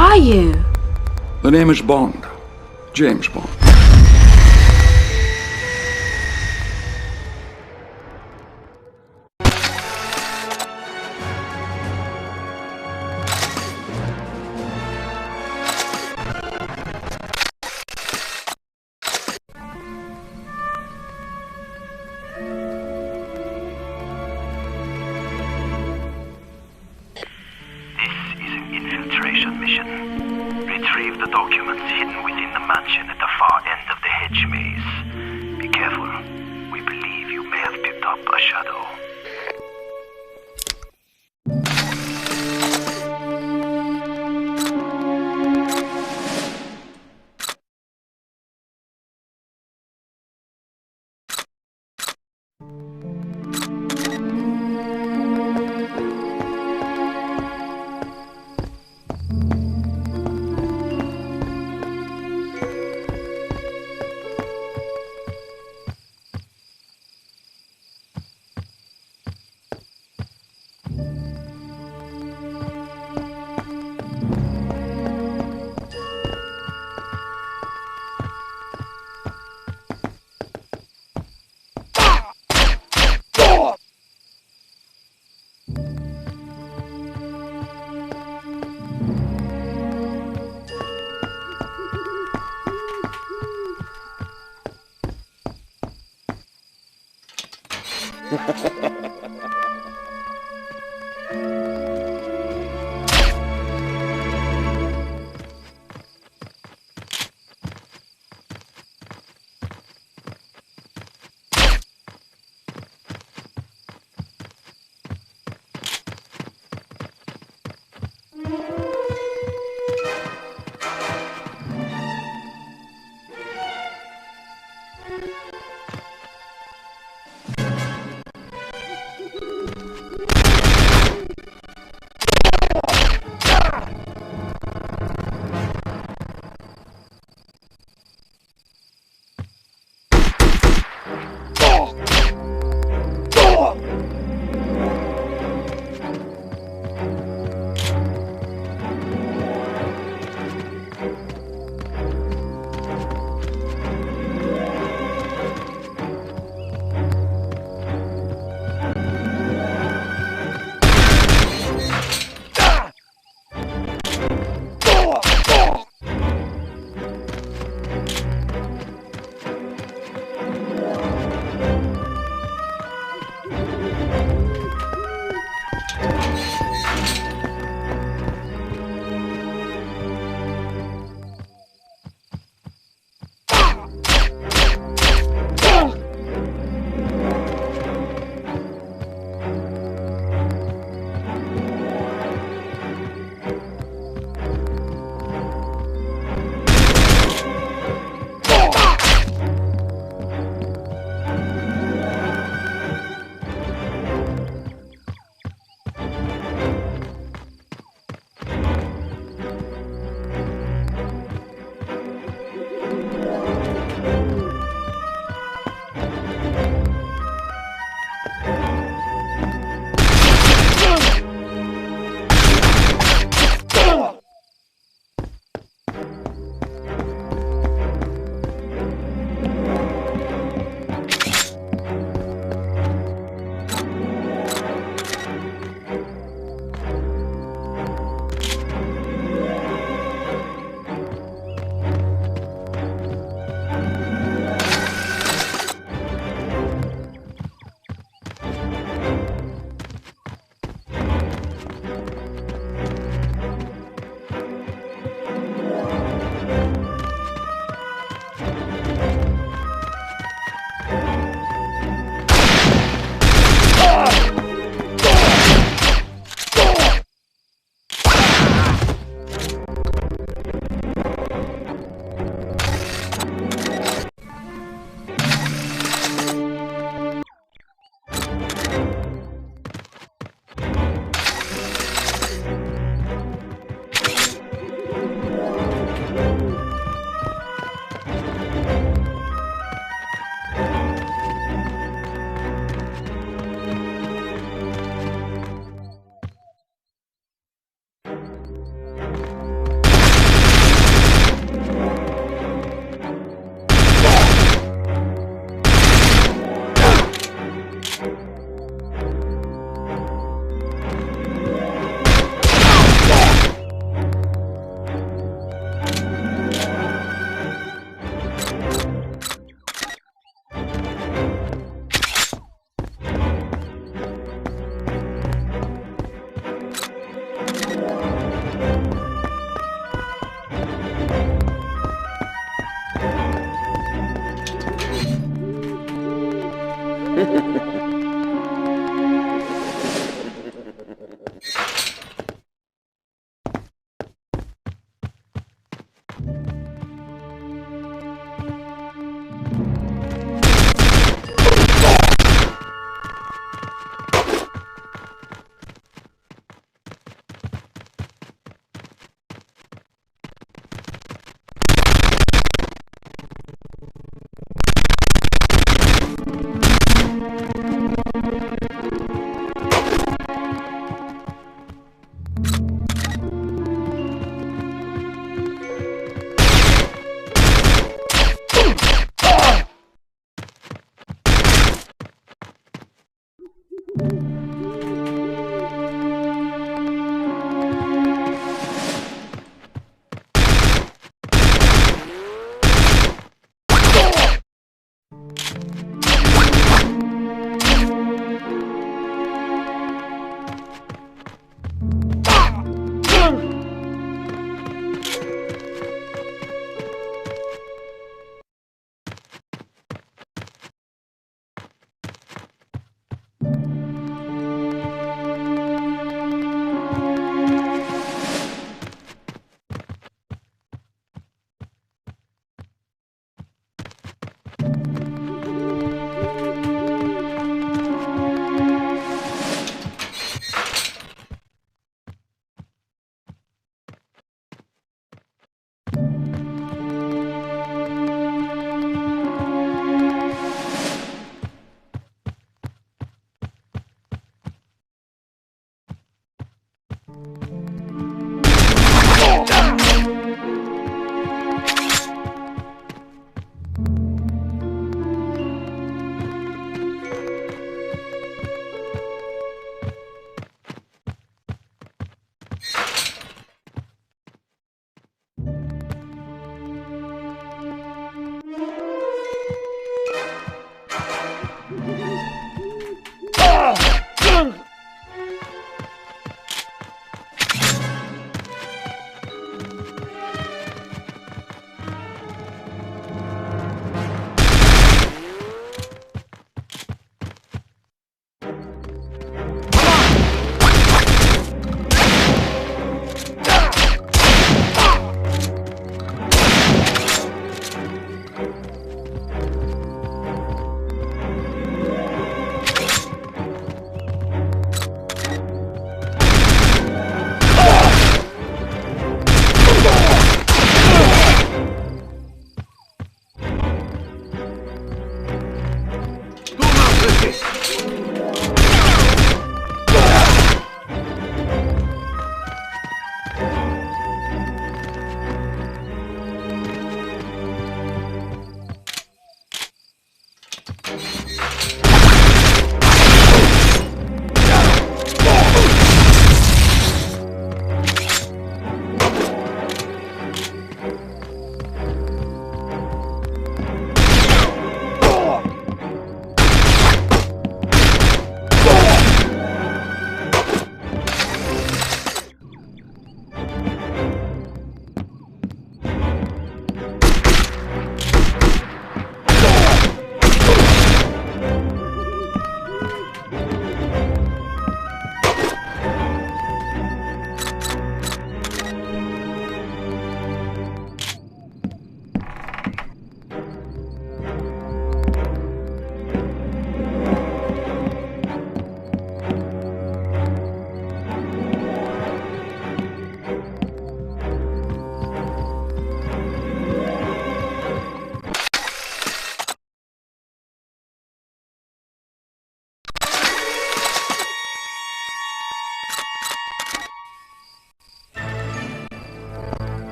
are you? The name is Bond. James Bond. Infiltration mission. Retrieve the documents hidden within the mansion at the far end of the hedge maze. Be careful. We believe you may have picked up a shadow.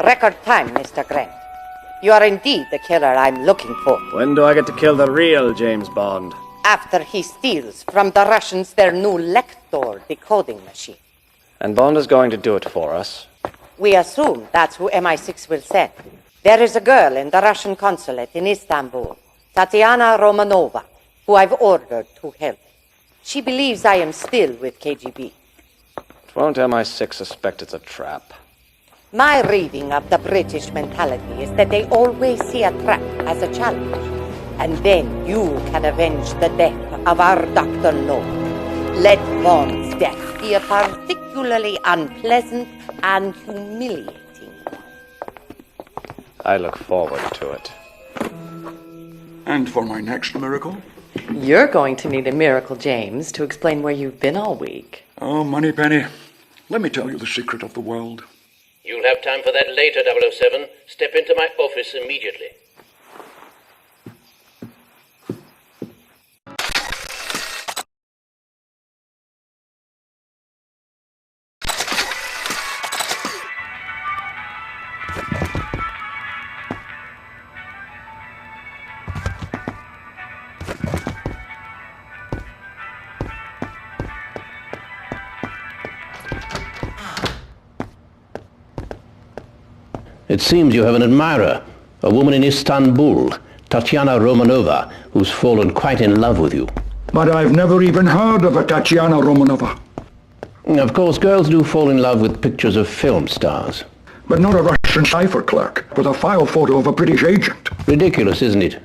record time, Mr. Grant. You are indeed the killer I'm looking for. When do I get to kill the real James Bond? After he steals from the Russians their new Lector decoding machine. And Bond is going to do it for us. We assume that's who MI6 will send. There is a girl in the Russian consulate in Istanbul, Tatiana Romanova, who I've ordered to help. She believes I am still with KGB. Won't MI6 suspect it's a trap? My reading of the British mentality is that they always see a trap as a challenge. And then you can avenge the death of our Dr. No. Let Bond's death be a particularly unpleasant and humiliating one. I look forward to it. And for my next miracle? You're going to need a miracle, James, to explain where you've been all week. Oh, Moneypenny, let me tell you the secret of the world. You'll have time for that later, 007. Step into my office immediately. It seems you have an admirer, a woman in Istanbul, Tatiana Romanova, who's fallen quite in love with you. But I've never even heard of a Tatiana Romanova. Of course, girls do fall in love with pictures of film stars. But not a Russian cipher clerk with a file photo of a British agent. Ridiculous, isn't it?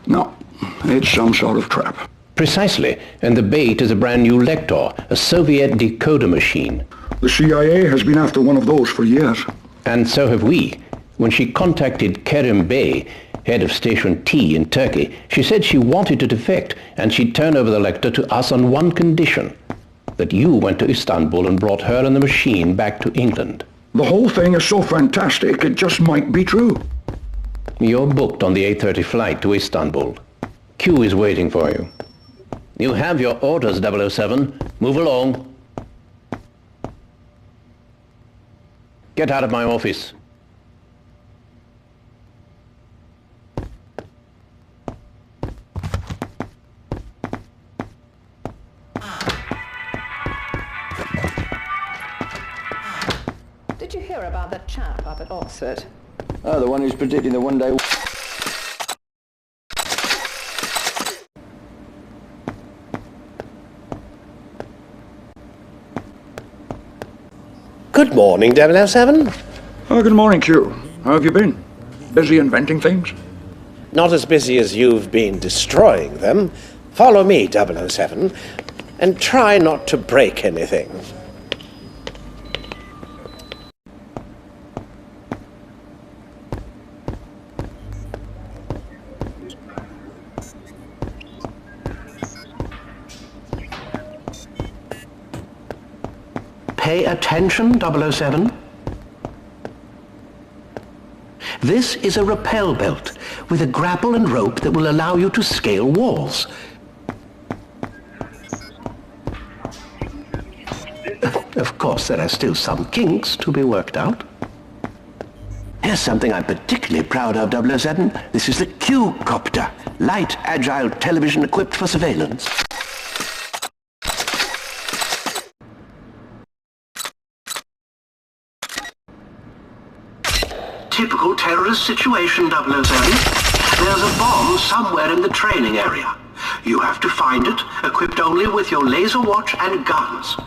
No, it's some sort of trap. Precisely, and the bait is a brand new Lector, a Soviet decoder machine. The CIA has been after one of those for years. And so have we. When she contacted Kerim Bey, head of Station T in Turkey, she said she wanted to defect, and she'd turn over the Lector to us on one condition, that you went to Istanbul and brought her and the machine back to England. The whole thing is so fantastic, it just might be true. You're booked on the 8:30 flight to Istanbul. Q is waiting for you. You have your orders, 007. Move along. Get out of my office. Did you hear about that chap up at Oxford? Oh, the one who's predicting the one-day... Good morning, 007. Oh, good morning, Q. How have you been? Busy inventing things? Not as busy as you've been destroying them. Follow me, 007, and try not to break anything. Pay attention, 007. This is a rappel belt with a grapple and rope that will allow you to scale walls. Of course, there are still some kinks to be worked out. Here's something I'm particularly proud of, 007. This is the Q-copter, light, agile television equipped for surveillance. Typical terrorist situation, 007. There's a bomb somewhere in the training area. You have to find it, equipped only with your laser watch and guns.